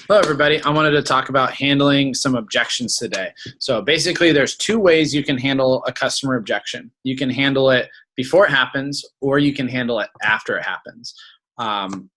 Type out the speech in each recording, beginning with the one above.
Hello, everybody. I wanted to talk about handling some objections today. So basically, there's two ways you can handle a customer objection. You can handle it before it happens, or you can handle it after it happens.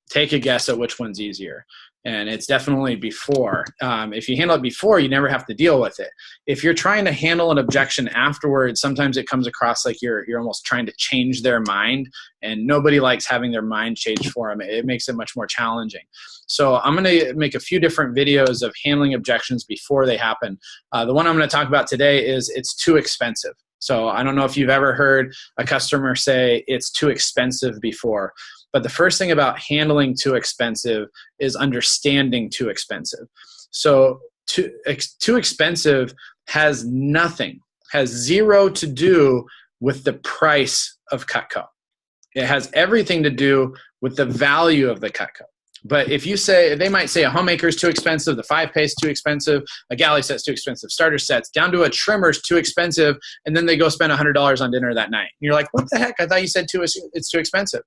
Take a guess at which one's easier. And it's definitely before. If you handle it before, you never have to deal with it. If you're trying to handle an objection afterwards, sometimes it comes across like you're almost trying to change their mind, and nobody likes having their mind changed for them. It makes it much more challenging. So I'm going to make a few different videos of handling objections before they happen. The one I'm going to talk about today is it's too expensive. So I don't know if you've ever heard a customer say it's too expensive before. But the first thing about handling too expensive is understanding too expensive. So too expensive has zero to do with the price of Cutco. It has everything to do with the value of the Cutco. But if you say, they might say a homemaker is too expensive, the 5-pay is too expensive, a galley set's too expensive, starter sets, down to a trimmer is too expensive, and then they go spend $100 on dinner that night. And you're like, what the heck? I thought you said it's too expensive.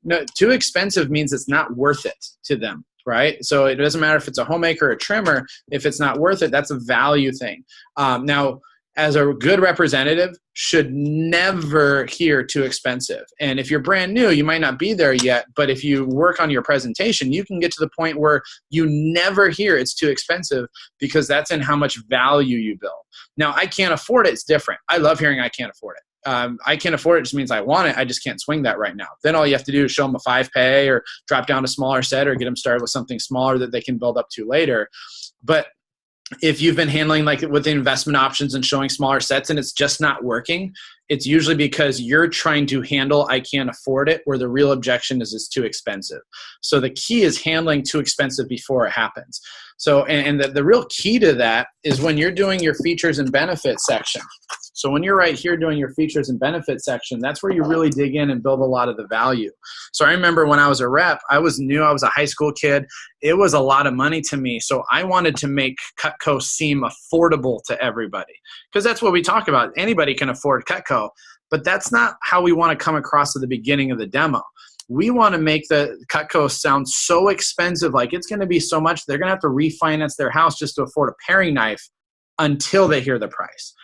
No, too expensive means it's not worth it to them, right? So it doesn't matter if it's a homemaker or a trimmer. If it's not worth it, that's a value thing. Now, as a good representative, should never hear too expensive. And if you're brand new, you might not be there yet, but if you work on your presentation, you can get to the point where you never hear it's too expensive, because that's in how much value you build. Now, I can't afford it. It's different. I love hearing I can't afford it. I can't afford it just means I want it. I just can't swing that right now. Then all you have to do is show them a 5-pay or drop down a smaller set or get them started with something smaller that they can build up to later. But if you've been handling like with the investment options and showing smaller sets and it's just not working, it's usually because you're trying to handle I can't afford it, where the real objection is it's too expensive. So the key is handling too expensive before it happens. So, and the real key to that is when you're doing your features and benefits section. So when you're right here doing your features and benefits section, that's where you really dig in and build a lot of the value. So I remember when I was a rep, I was new, I was a high school kid. It was a lot of money to me. So I wanted to make Cutco seem affordable to everybody, because that's what we talk about. Anybody can afford Cutco, but that's not how we want to come across at the beginning of the demo. We want to make the Cutco sound so expensive, like it's going to be so much, they're going to have to refinance their house just to afford a paring knife until they hear the price.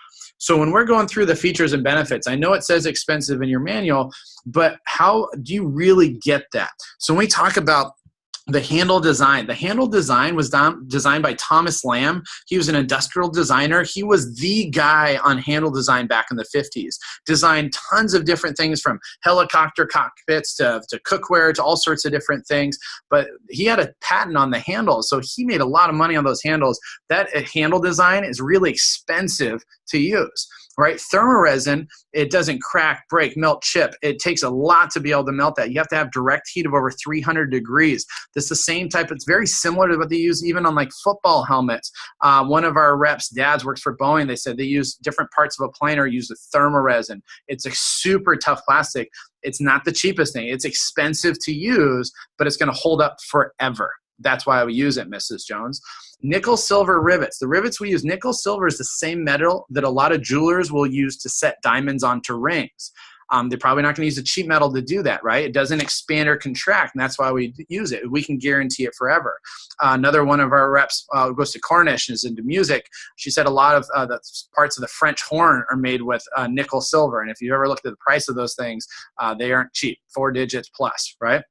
So when we're going through the features and benefits, I know it says expensive in your manual, but how do you really get that? So when we talk about the handle design was designed by Thomas Lamb. He was an industrial designer. He was the guy on handle design back in the 50s. Designed tons of different things, from helicopter cockpits to cookware to all sorts of different things. But he had a patent on the handles, so he made a lot of money on those handles. That handle design is really expensive to use. Right? Thermoresin, it doesn't crack, break, melt, chip. It takes a lot to be able to melt that. You have to have direct heat of over 300 degrees. This is the same type. It's very similar to what they use even on like football helmets. One of our reps' dads works for Boeing. They said they use different parts of a plane or use a thermoresin. It's a super tough plastic. It's not the cheapest thing. It's expensive to use, but it's going to hold up forever. That's why we use it, Mrs. Jones. Nickel silver rivets. The rivets we use, nickel silver is the same metal that a lot of jewelers will use to set diamonds onto rings. They're probably not going to use a cheap metal to do that, right? It doesn't expand or contract, and that's why we use it. We can guarantee it forever. Another one of our reps goes to Cornish and is into music. She said a lot of the parts of the French horn are made with nickel silver, and if you've ever looked at the price of those things, they aren't cheap, 4 digits plus, right?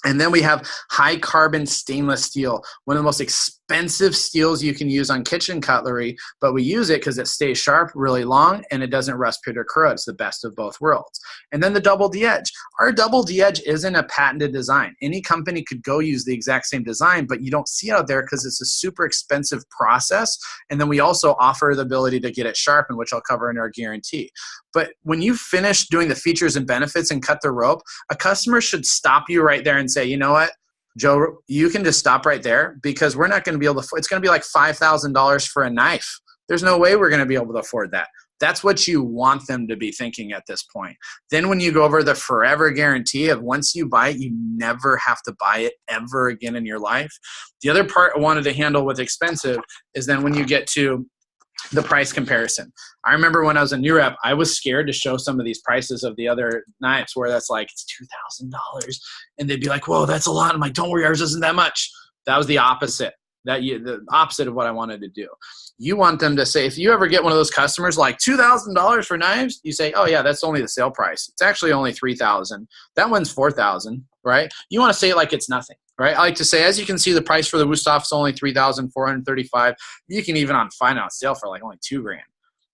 And then we have high carbon stainless steel, one of the most expensive steels you can use on kitchen cutlery, but we use it because it stays sharp really long and it doesn't rust, pit, or corrode. It's the best of both worlds. And then the double D-edge. Our double D-edge isn't a patented design. Any company could go use the exact same design, but you don't see it out there because it's a super expensive process. And then we also offer the ability to get it sharpened, which I'll cover in our guarantee. But when you finish doing the features and benefits and cut the rope, a customer should stop you right there and say, you know what, Joe, you can just stop right there, because we're not going to be able to, it's going to be like $5,000 for a knife. There's no way we're going to be able to afford that. That's what you want them to be thinking at this point. Then when you go over the forever guarantee of once you buy it, you never have to buy it ever again in your life. The other part I wanted to handle with expensive is then when you get to the price comparison. I remember when I was a new rep, I was scared to show some of these prices of the other knives where that's like, it's $2,000. And they'd be like, whoa, that's a lot. I'm like, don't worry, ours isn't that much. That was the opposite. The opposite of what I wanted to do. You want them to say, if you ever get one of those customers like $2,000 for knives, you say, oh yeah, that's only the sale price. It's actually only $3,000. That one's $4,000, right? You want to say it like it's nothing, right? I like to say, as you can see, the price for the Wusthof is only $3,435. You can even find on sale for like only $2,000.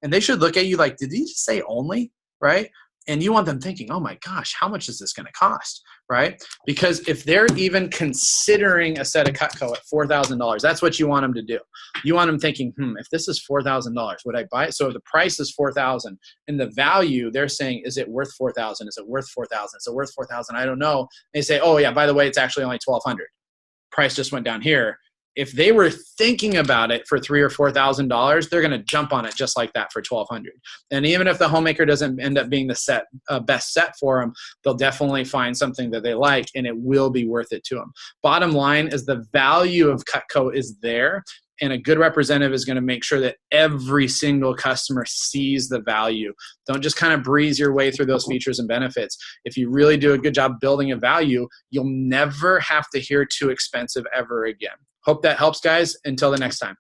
And they should look at you like, did he just say only, right? And you want them thinking, oh my gosh, how much is this going to cost, right? Because if they're even considering a set of Cutco at $4,000, that's what you want them to do. You want them thinking, if this is $4,000, would I buy it? So if the price is $4,000 and the value, they're saying, is it worth $4,000? Is it worth $4,000? Is it worth $4,000? I don't know. They say, oh yeah, by the way, it's actually only $1,200. Price just went down here. If they were thinking about it for $3,000 or $4,000, they're going to jump on it just like that for $1,200. And even if the homemaker doesn't end up being the best set for them, they'll definitely find something that they like, and it will be worth it to them. Bottom line is the value of Cutco is there, and a good representative is going to make sure that every single customer sees the value. Don't just kind of breeze your way through those features and benefits. If you really do a good job building a value, you'll never have to hear too expensive ever again. Hope that helps, guys. Until the next time.